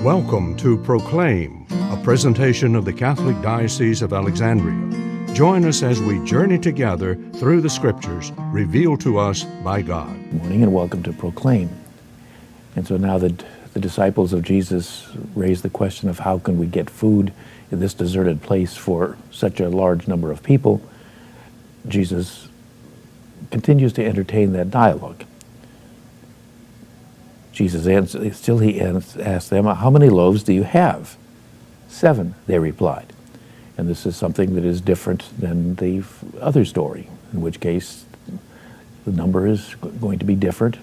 Welcome to Proclaim, a presentation of the Catholic Diocese of Alexandria. Join us as we journey together through the Scriptures revealed to us by God. Good morning and welcome to Proclaim. And so now that the disciples of Jesus raised the question of how can we get food in this deserted place for such a large number of people, Jesus continues to entertain that dialogue. Jesus asked them, "How many loaves do you have?" 7, they replied. And this is something that is different than the other story, in which case the number is going to be different.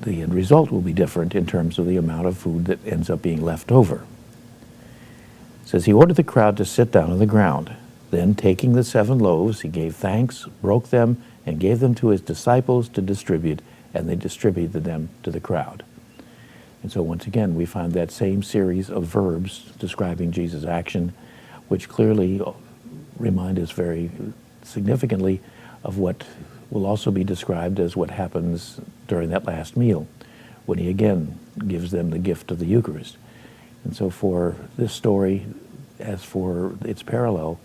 The end result will be different in terms of the amount of food that ends up being left over. It says, he ordered the crowd to sit down on the ground. Then, taking the 7 loaves, he gave thanks, broke them, and gave them to his disciples to distribute, and they distributed them to the crowd. And so once again, we find that same series of verbs describing Jesus' action, which clearly remind us very significantly of what will also be described as what happens during that last meal, when he again gives them the gift of the Eucharist. And so for this story, as for its parallel,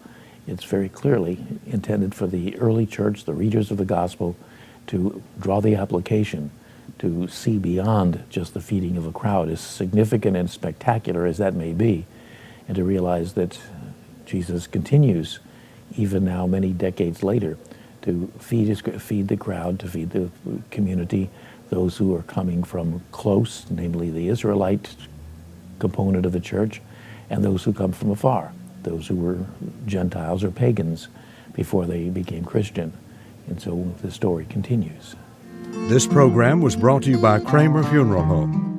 it's very clearly intended for the early church, the readers of the gospel, to draw the application, to see beyond just the feeding of a crowd, as significant and spectacular as that may be, and to realize that Jesus continues, even now many decades later, to feed the crowd, to feed the community, those who are coming from close, namely the Israelite component of the church, and those who come from afar, those who were Gentiles or pagans before they became Christian. And so the story continues. This program was brought to you by Kramer Funeral Home.